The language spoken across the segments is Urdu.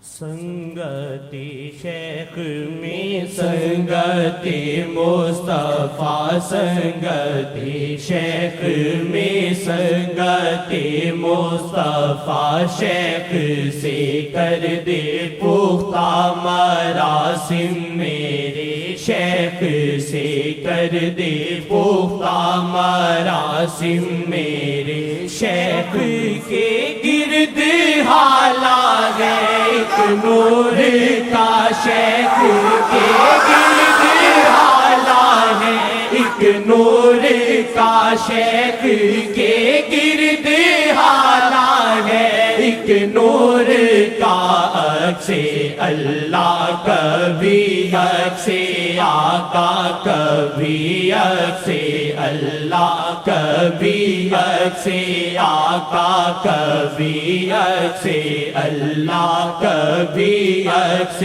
سنگتی شیخ میں سنگتی مصطفیٰ، سنگتی شیخ میں سنگتی مصطفیٰ، شیخ سے کر دے پختہ مراسم میرے، شیخ سے کر دے پختہ مراسم میرے، شیخ کے گرد حالا ہے ایک نور کا، شیخ کے گرد حالا ہے ایک نور کا، شیخ کے گرد حالا ہے ایک نور کا، عکس اللہ کبھی عکس آقا، کبھی عکس اللہ، کبھی عکس آقا، کبھی عکس اللہ، کبھی عکس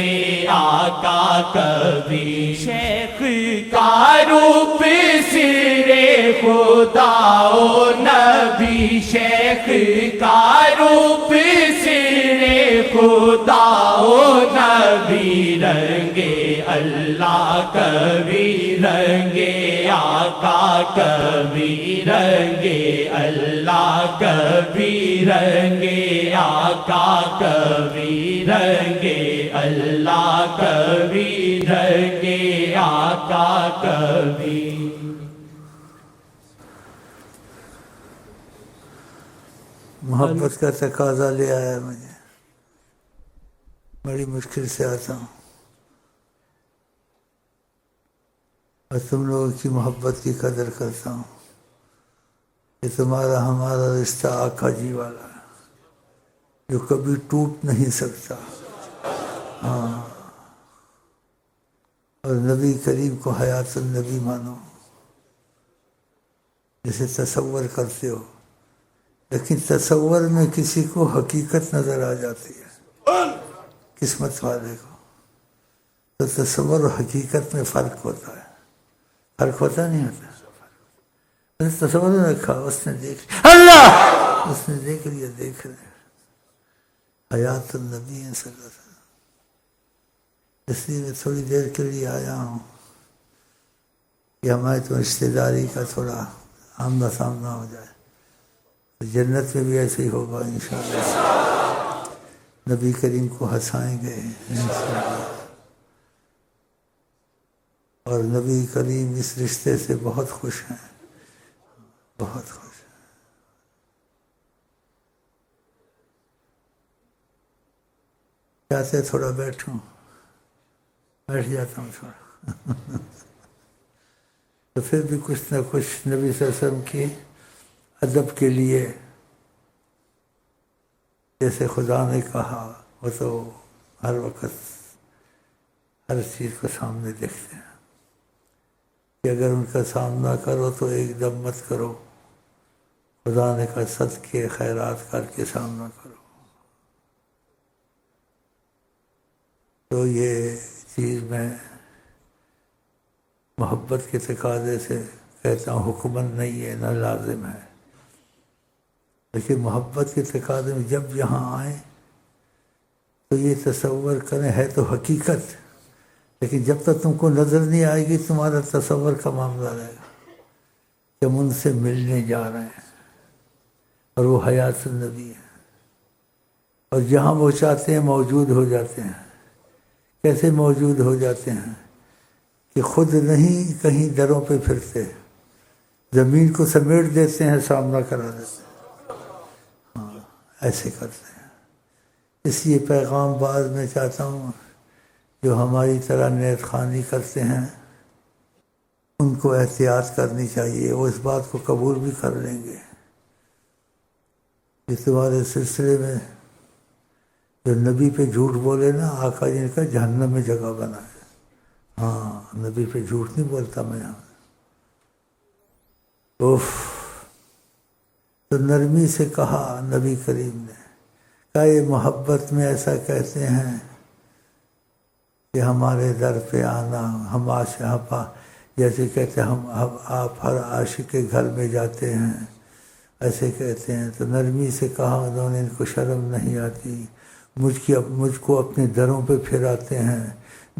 آقا، کبھی شیخ کا روپ سر خدا و نبی، شیخ کا روپ سر خدا و نبی، رنگ اللہ کبھی رنگ آقا، کبھی رنگ اللہ، کبھی رنگ آقا، کبھی رنگ اللہ، کبھی رنگ آقا، کبھی محبت کا تقاضا لے آیا مجھے، بڑی مشکل سے آتا ہوں، اور تم لوگوں کی محبت کی قدر کرتا ہوں کہ تمہارا ہمارا رشتہ آقا جی والا ہے جو کبھی ٹوٹ نہیں سکتا۔ ہاں، اور نبی کریم کو حیات النبی مانو، جسے تصور کرتے ہو، لیکن تصور میں کسی کو حقیقت نظر آ جاتی ہے، قسمت والے کو، تو تصور و حقیقت میں فرق ہوتا ہے، فرق ہوتا نہیں ہوتا، تصور نے رکھا، اس نے دیکھ اللہ، اس نے دیکھ لیا، دیکھ لیا حیات النبی صلی اللہ علیہ وسلم۔ اس لیے میں تھوڑی دیر کے لیے آیا ہوں کہ ہماری تو رشتہ داری کا تھوڑا آمنا سامنا ہو جائے، جنت میں بھی ایسے ہی ہوگا انشاءاللہ، نبی کریم کو ہنسائیں گے انشاءاللہ، اور نبی کریم اس رشتے سے بہت خوش ہیں، بہت خوش ہیں۔ چاہتے تھوڑا بیٹھوں، بیٹھ جاتا ہوں تھوڑا تو پھر بھی کچھ نہ کچھ نبی صلی اللہ علیہ وسلم کی ادب کے لیے، جیسے خدا نے کہا، وہ تو ہر وقت ہر چیز کو سامنے دیکھتے ہیں کہ اگر ان کا سامنا کرو تو ایک دم مت کرو، خدا نے کہا صدقے خیرات کر کے سامنا کرو۔ تو یہ چیز میں محبت کے تقاضے سے کہتا ہوں، حکمن نہیں ہے نہ لازم ہے، لیکن محبت کے تقاضے میں جب یہاں آئیں تو یہ تصور کریں، ہے تو حقیقت، لیکن جب تک تم کو نظر نہیں آئے گی تمہارا تصور کا معاملہ رہے گا کہ ہم ان سے ملنے جا رہے ہیں، اور وہ حیات النبی ہے، اور جہاں وہ چاہتے ہیں موجود ہو جاتے ہیں۔ کیسے موجود ہو جاتے ہیں کہ خود نہیں کہیں دروں پہ پھرتے، زمین کو سمیٹ دیتے ہیں، سامنا کرا دیتے ہیں، ہاں ایسے کرتے ہیں۔ اس لیے پیغام بعد میں چاہتا ہوں جو ہماری طرح نیت خوانی کرتے ہیں ان کو احتیاط کرنی چاہیے، وہ اس بات کو قبول بھی کر لیں گے کہ تمہارے سلسلے میں جو نبی پہ جھوٹ بولے نا، آقا جی نے کہا جہنم میں جگہ بنائے۔ ہاں، نبی پہ جھوٹ نہیں بولتا میں یہاں، اوف، تو نرمی سے کہا نبی کریم نے، کہا یہ محبت میں ایسا کہتے ہیں کہ ہمارے در پہ آنا، ہم عاشقاں جیسے کہتے ہیں ہم آپ ہر عاشق کے گھر میں جاتے ہیں، ایسے کہتے ہیں۔ تو نرمی سے کہا انہوں نے، ان کو شرم نہیں آتی، مجھ کو اپنے دروں پہ پھراتے ہیں۔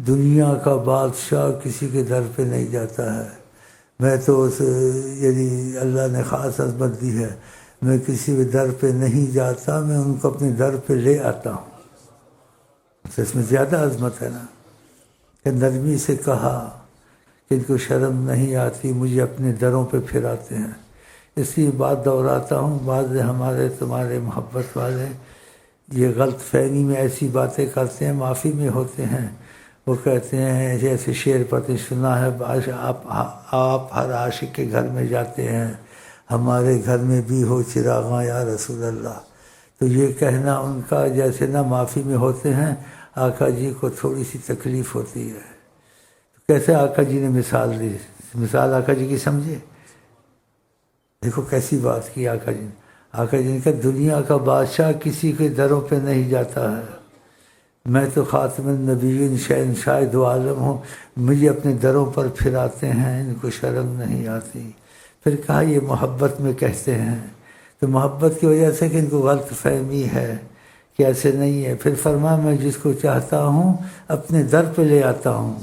دنیا کا بادشاہ کسی کے در پہ نہیں جاتا ہے، میں تو یعنی اللہ نے خاص عظمت دی ہے، میں کسی کے در پہ نہیں جاتا، میں ان کو اپنے در پہ لے آتا ہوں۔ اس میں زیادہ عظمت ہے نا، کہ نرمی سے کہا کہ ان کو شرم نہیں آتی، مجھے اپنے دروں پہ پھراتے ہیں۔ اس لیے بات دہراتا ہوں، بعض ہمارے تمہارے محبت والے یہ غلط فہمی میں ایسی باتیں کرتے ہیں، معافی میں ہوتے ہیں۔ وہ کہتے ہیں جیسے شعر پتہ سنا ہے، آپ ہر عاشق کے گھر میں جاتے ہیں، ہمارے گھر میں بھی ہو چراغاں یا رسول اللہ۔ تو یہ کہنا ان کا جیسے نہ معافی میں ہوتے ہیں، آقا جی کو تھوڑی سی تکلیف ہوتی ہے۔ تو کیسے آقا جی نے مثال دی، مثال آقا جی کی سمجھے؟ دیکھو کیسی بات کی آقا جی نے۔ آقا جی نے کہا دنیا کا بادشاہ کسی کے دروں پہ نہیں جاتا ہے، میں تو خاتم النبیین شہنشاہ دو عالم ہوں، مجھے اپنے دروں پر پھراتے ہیں، ان کو شرم نہیں آتی۔ پھر کہا یہ محبت میں کہتے ہیں، تو محبت کی وجہ سے کہ ان کو غلط فہمی ہے کہ ایسے نہیں ہے۔ پھر فرمایا میں جس کو چاہتا ہوں اپنے در پہ لے آتا ہوں۔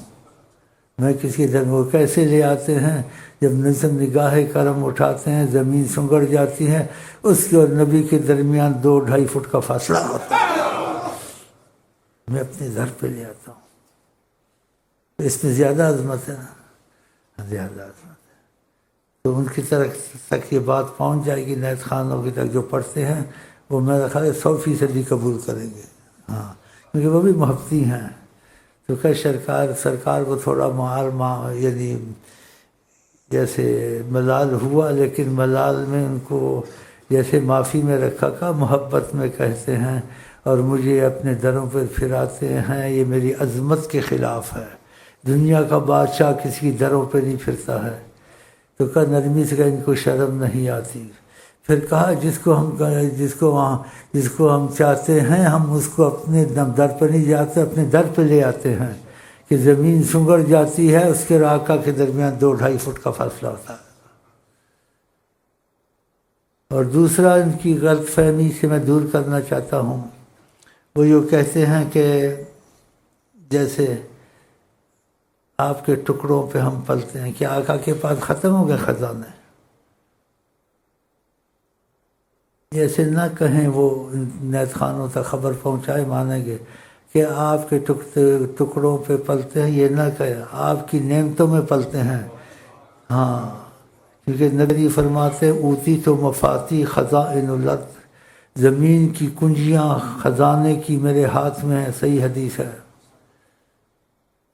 میں کسی در وہ کیسے لے آتے ہیں؟ جب نظم نگاہ کرم اٹھاتے ہیں، زمین سنگڑ جاتی ہے، اس کے اور نبی کے درمیان 2-2.5 فٹ کا فاصلہ ہوتا ہے، میں اپنے در پہ لے آتا ہوں۔ اس میں زیادہ عظمت ہے نا، زیادہ عظمت ہے۔ تو ان کی طرف تک یہ بات پہنچ جائے گی، نیت خانوں کی تک جو پڑھتے ہیں وہ میرا خیال ہے 100% قبول کریں گے، ہاں، کیونکہ وہ بھی محبتی ہیں۔ تو کہ سرکار کو تھوڑا یعنی جیسے ملال ہوا، لیکن ملال میں ان کو جیسے معافی میں رکھا کا محبت میں کہتے ہیں، اور مجھے اپنے دروں پر پھراتے ہیں، یہ میری عظمت کے خلاف ہے۔ دنیا کا بادشاہ کسی کی دروں پہ نہیں پھرتا ہے۔ تو کہا نرمی سے کہا ان کو شرم نہیں آتی۔ پھر کہا جس کو ہم چاہتے ہیں ہم اس کو اپنے در پہ نہیں جاتے، اپنے در پہ لے آتے ہیں کہ زمین سنگڑ جاتی ہے، اس کے آقا کے درمیان 2-2.5 فٹ کا فاصلہ ہوتا ہے۔ اور دوسرا ان کی غلط فہمی سے میں دور کرنا چاہتا ہوں، وہ یہ کہتے ہیں کہ جیسے آپ کے ٹکڑوں پہ ہم پلتے ہیں، کہ آقا کے پاس ختم ہو گئے خزانے۔ ایسے نہ کہیں، وہ نیت خانوں تک خبر پہنچائے مانیں گے کہ آپ کے ٹکڑوں پہ پلتے ہیں، یہ نہ کہیں آپ کی نعمتوں میں پلتے ہیں۔ ہاں، کیونکہ نبی فرماتے اوتی تو مفاتی خزائن الارض، زمین کی کنجیاں خزانے کی میرے ہاتھ میں ہیں، صحیح حدیث ہے۔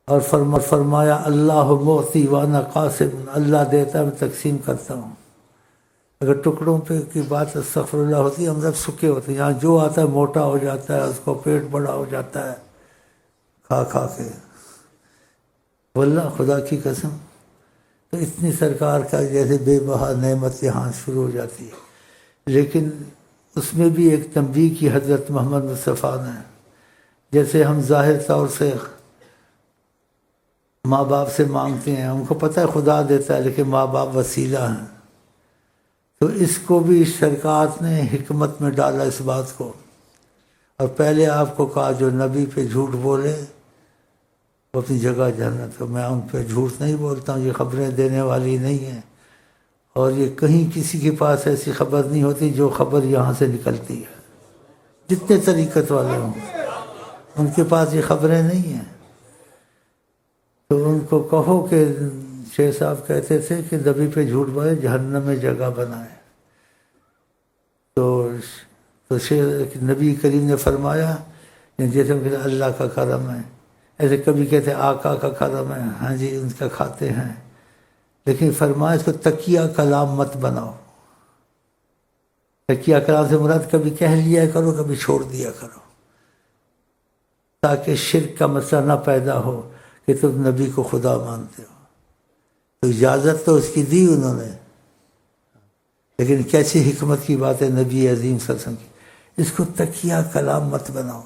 اور فرمایا اللہ معطی وانا قاسم، اللہ دیتا ہے میں تقسیم کرتا ہوں۔ اگر ٹکڑوں پہ کی بات استغفر اللہ ہوتی ہے، ہم سب سکے ہوتے ہیں، یہاں جو آتا ہے موٹا ہو جاتا ہے، اس کو پیٹ بڑا ہو جاتا ہے کھا کے، واللہ خدا کی قسم۔ تو اتنی سرکار کا جیسے بے بہا نعمت یہاں شروع ہو جاتی ہے۔ لیکن اس میں بھی ایک تنبیہ کی حضرت محمد مصطفیٰ نے، جیسے ہم ظاہر طور سے ماں باپ سے مانگتے ہیں، ہم کو پتہ ہے خدا دیتا ہے، لیکن ماں باپ وسیلہ ہیں۔ تو اس کو بھی سرکار نے حکمت میں ڈالا اس بات کو، اور پہلے آپ کو کہا جو نبی پہ جھوٹ بولے وہ اپنی جگہ جنت ہو۔ میں ان پہ جھوٹ نہیں بولتا ہوں، یہ خبریں دینے والی نہیں ہیں، اور یہ کہیں کسی کے پاس ایسی خبر نہیں ہوتی جو خبر یہاں سے نکلتی ہے، جتنے طریقت والے ہوں ان کے پاس یہ خبریں نہیں ہیں۔ تو ان کو کہو کہ شیخ صاحب کہتے تھے کہ نبی پہ جھوٹ بولے جہنم میں جگہ بنائے۔ تو نبی کریم نے فرمایا جیسے کہ اللہ کا کرم ہے، ایسے کبھی کہتے ہیں آقا کا کرم ہے، ہاں جی ان کا کھاتے ہیں، لیکن فرمایا اس کو تکیہ کلام مت بناؤ۔ تکیہ کلام سے مراد کبھی کہہ لیا کرو، کبھی چھوڑ دیا کرو، تاکہ شرک کا مسئلہ نہ پیدا ہو کہ تم نبی کو خدا مانتے ہو۔ تو اجازت تو اس کی دی انہوں نے، لیکن کیسی حکمت کی بات ہے نبی عظیم صلی اللہ علیہ وسلم کی، اس کو تکیہ کلام مت بناؤ،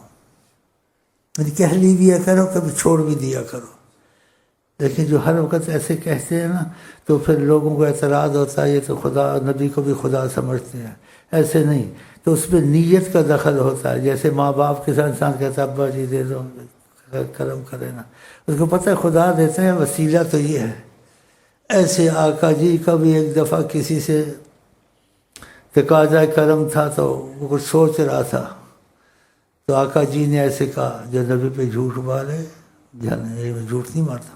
کہہ لی دیا کرو، کبھی چھوڑ بھی دیا کرو۔ لیکن جو ہر وقت ایسے کہتے ہیں نا، تو پھر لوگوں کو اعتراض ہوتا ہے یہ تو خدا نبی کو بھی خدا سمجھتے ہیں، ایسے نہیں۔ تو اس میں نیت کا دخل ہوتا ہے. جیسے ماں باپ کے ساتھ انسان کہتا ہے ابا جی دے دو کرم کرے نا، اس کو پتہ ہے خدا دیتے ہیں، وسیلہ تو یہ ہے. ایسے آقا جی کا بھی ایک دفعہ کسی سے تقاضا کرم تھا تو وہ کچھ سوچ رہا تھا، تو آقا جی نے ایسے کہا جو نبی پہ جھوٹ والے جانے میں جھوٹ نہیں مارتا.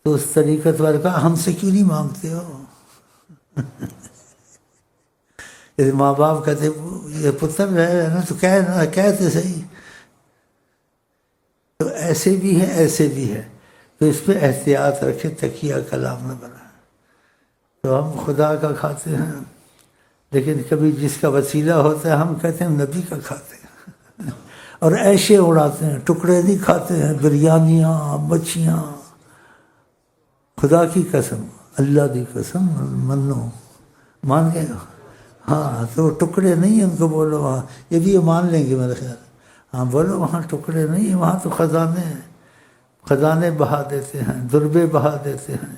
تو اس طریقت والے کہا ہم سے کیوں نہیں مانگتے ہو؟ ماں باپ کہتے یہ پتر ہے نا تو کہتے صحیح. تو ایسے بھی ہیں ایسے بھی ہے، تو اس پہ احتیاط رکھے، تکیہ کلام نہ بنا. تو ہم خدا کا کھاتے ہیں، لیکن کبھی جس کا وسیلہ ہوتا ہے ہم کہتے ہیں نبی کا کھاتے ہیں اور ایشے اڑاتے ہیں، ٹکڑے نہیں کھاتے ہیں، بریانیاں مچھیاں. خدا کی قسم، اللہ کی قسم منو مان گئے. ہاں تو ٹکڑے نہیں ہیں، ان کو بولو وہاں، یہ بھی یہ مان لیں گے میرے خیال. ہاں بولو وہاں ٹکڑے نہیں ہیں، وہاں تو خزانے ہیں، خزانے بہا دیتے ہیں، دربے بہا دیتے ہیں.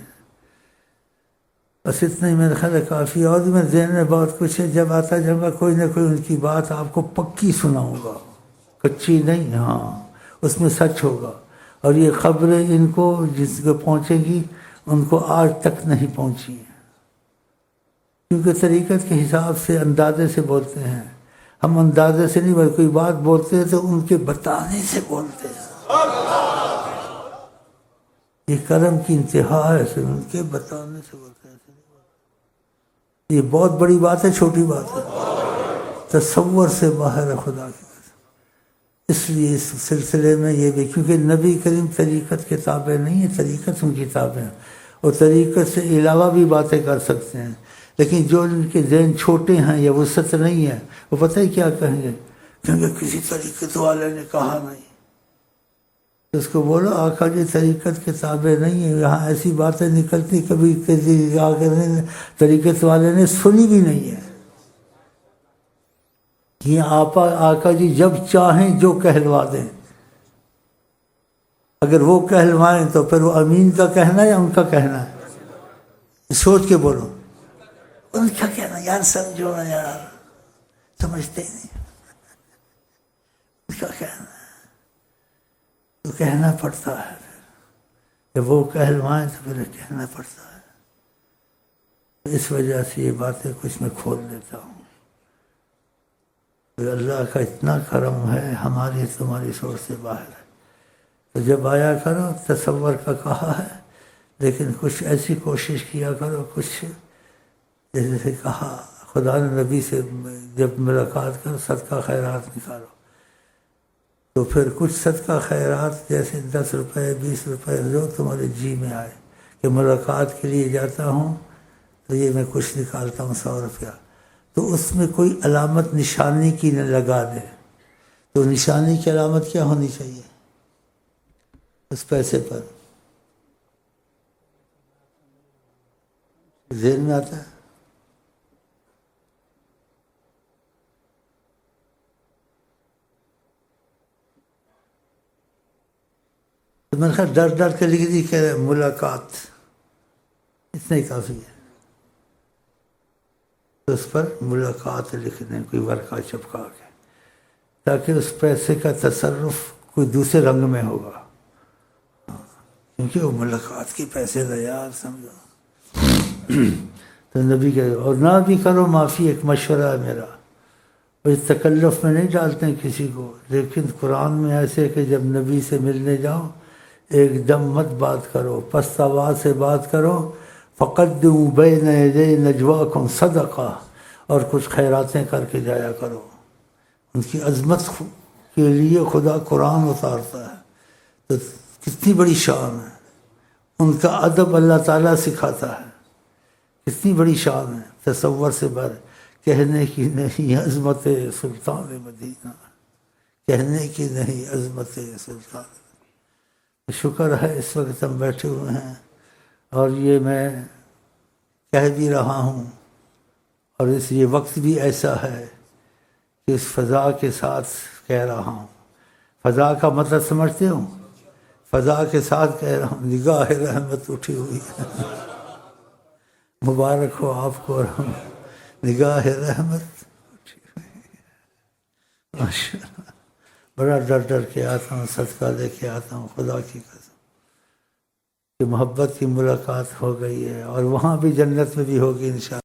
بس اتنا ہی میرے خیال ہے کافی. اور بھی میں ذہن میں بہت کچھ ہے، جب آتا جب میں کوئی نہ کوئی ان کی بات آپ کو پکی سناؤں گا، کچی نہیں. ہاں اس میں سچ ہوگا. اور یہ خبریں ان کو جس کو پہنچے گی ان کو آج تک نہیں پہنچی ہیں، کیونکہ طریقت کے حساب سے اندازے سے بولتے ہیں. ہم اندازے سے نہیں بلکہ کوئی بات بولتے ہیں تو ان کے بتانے سے بولتے ہیں. یہ کرم کی انتہا ہے، صرف ان کے بتانے سے بولتے ہیں. یہ بہت بڑی بات ہے، چھوٹی بات ہے، تصور سے باہر ہے خدا کی قسم. اس لیے اس سلسلے میں یہ بھی، کیونکہ نبی کریم طریقت کے تابع نہیں ہے، طریقت ان کی تابع ہے، اور طریقت سے علاوہ بھی باتیں کر سکتے ہیں. لیکن جو ان کے ذہن چھوٹے ہیں یا وسعت نہیں ہے، وہ پتہ ہی کیا کہیں گے، کیونکہ کسی طریقت والے نے کہا نہیں. تو اس کو بولو آقا جی طریقت کے تابع نہیں ہے، یہاں ایسی باتیں نکلتی کبھی کسی طریقت والے نے سنی بھی نہیں ہے. یہ آقا جی جب چاہیں جو کہلوا دیں. اگر وہ کہلوائیں تو پھر وہ امین کا کہنا ہے یا ان کا کہنا ہے؟ سوچ کے بولو. ان کا کہنا یار سمجھو نا یار، سمجھتے ہی نہیں. ان کا کہنا تو کہنا پڑتا ہے، جب وہ کہلوائیں تو پھر کہنا پڑتا ہے. اس وجہ سے یہ باتیں کچھ میں کھول دیتا ہوں. تو اللہ کا اتنا کرم ہے، ہماری تمہاری سوچ سے باہر ہے. تو جب آیا کرو تصور کا کہا ہے، لیکن کچھ ایسی کوشش کیا کرو، کچھ جیسے کہا خدا نے نبی سے جب ملاقات کرو صدقہ خیرات نکالو. تو پھر کچھ صدقہ خیرات جیسے 10 روپے 20 روپے جو تمہارے جی میں آئے کہ ملاقات کے لیے جاتا ہوں تو یہ میں کچھ نکالتا ہوں 100 روپیہ. تو اس میں کوئی علامت نشانی کی نہ لگا دے. تو نشانی کی علامت کیا ہونی چاہیے اس پیسے پر؟ ذہن میں آتا ہے؟ تو میں نے کہا ڈر ڈر کے لکھ دی کہ ملاقات، اتنا ہی کافی ہے. تو اس پر ملاقات لکھ دیں کوئی ورقہ چپکا کے، تاکہ اس پیسے کا تصرف کوئی دوسرے رنگ میں ہوگا، کیونکہ وہ ملاقات کے پیسے دا یار سمجھو. تو نبی کہ اور نہ بھی کرو معافی، ایک مشورہ ہے میرا. اس تکلف میں نہیں ڈالتے ہیں کسی کو، لیکن قرآن میں ایسے کہ جب نبی سے ملنے جاؤ ایک دم مت بات کرو، پست آواز سے بات کرو. فقدموا بین یدی نجواکم صدقہ، اور کچھ خیراتیں کر کے جایا کرو. ان کی عظمت کے لیے خدا قرآن اتارتا ہے، تو کتنی بڑی شان ہے. ان کا ادب اللہ تعالیٰ سکھاتا ہے، کتنی بڑی شان ہے، تصور سے بر کہنے کی نہیں عظمت سلطان مدینہ، کہنے کی نہیں عظمت سلطان. شکر ہے اس وقت ہم بیٹھے ہوئے ہیں اور یہ میں کہہ بھی رہا ہوں، اور یہ وقت بھی ایسا ہے کہ اس فضا کے ساتھ کہہ رہا ہوں. فضا کا مطلب سمجھتے ہو؟ فضا کے ساتھ کہہ رہا ہوں، نگاہ رحمت اٹھی ہوئی ہے. مبارک ہو آپ کو، نگاہ رحمت اٹھی ہوئی. بڑا ڈر کے آتا ہوں، صدقہ لے کے آتا ہوں خدا کی قسم کہ محبت کی ملاقات ہو گئی ہے، اور وہاں بھی جنت میں بھی ہوگی انشاءاللہ۔